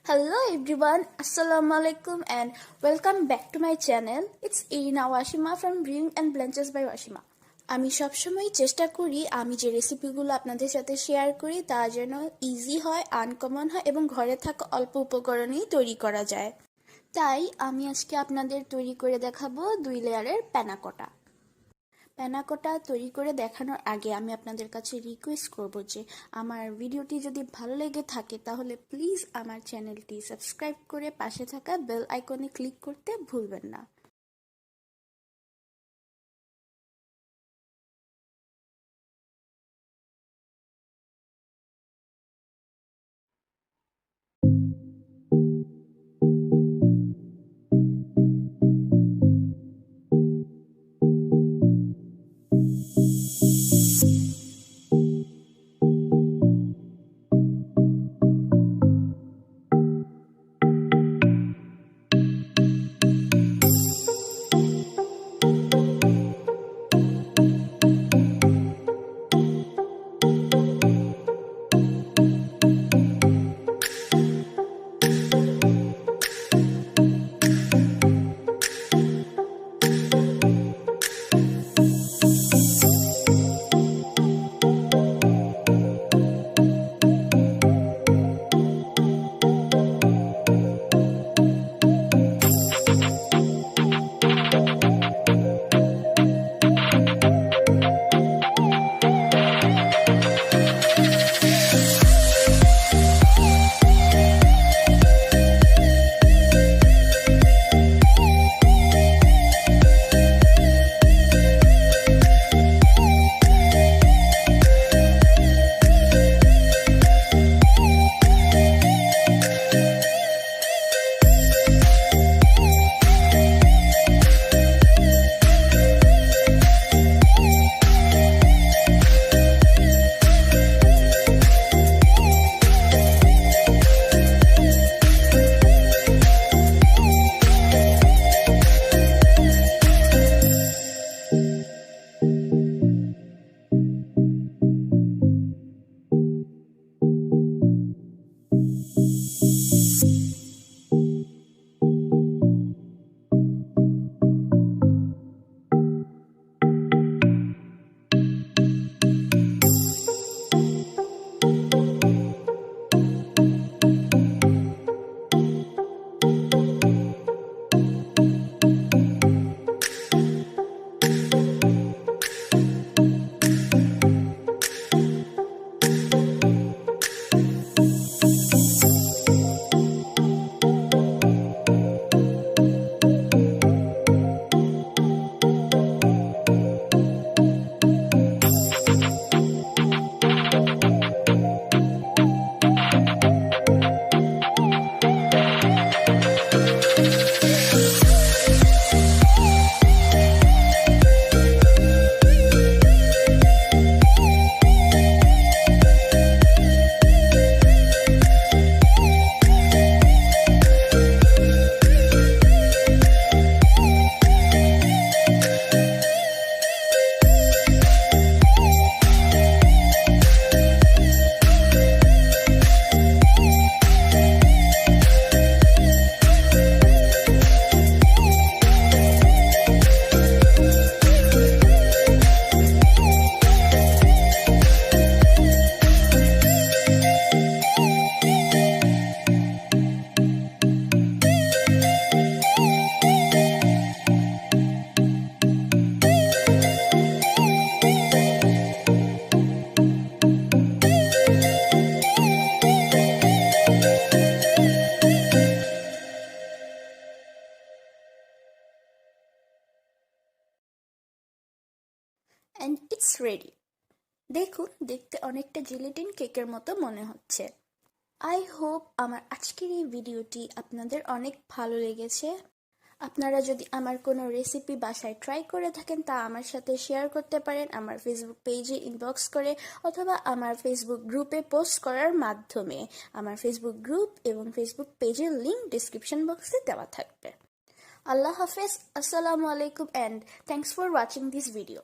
Hello everyone, Assalamu alaikum and welcome back to my channel. It's Irina Washima from Brewing and Blanches by Washima. আমি সবসময় চেষ্টা করি আমি যে রেসিপিগুলো আপনাদের সাথে শেয়ার করি তা যেন ইজি হয়, আনকমন হয় এবং ঘরে থাকা অল্প উপকরণেই তৈরি করা যায়। তাই আমি আজকে আপনাদের তৈরি করে দেখাবো 2 লেয়ারের প্যানা কোটা। প্যানা কোটা তৈরি করে দেখানোর আগে আমি আপনাদের কাছে রিকোয়েস্ট করব যে আমার ভিডিওটি যদি ভালো লেগে থাকে তাহলে প্লিজ আমার চ্যানেলটি সাবস্ক্রাইব করে পাশে থাকা বেল আইকনে ক্লিক করতে ভুলবেন না। And it's ready. দেখুন, দেখতে অনেকটা জিলেটিন কেকের মতো মনে হচ্ছে। আই হোপ আমার আজকের এই ভিডিওটি আপনাদের অনেক ভালো লেগেছে। আপনারা যদি আমার কোনো রেসিপি বাসায় ট্রাই করে থাকেন তা আমার সাথে শেয়ার করতে পারেন আমার ফেসবুক পেজে ইনবক্স করে অথবা আমার ফেসবুক গ্রুপে পোস্ট করার মাধ্যমে। আমার ফেসবুক গ্রুপ এবং ফেসবুক পেজের লিংক ডিসক্রিপশন বক্সে দেওয়া থাকবে। Allah Hafiz, Assalamu alaikum and thanks for watching this video.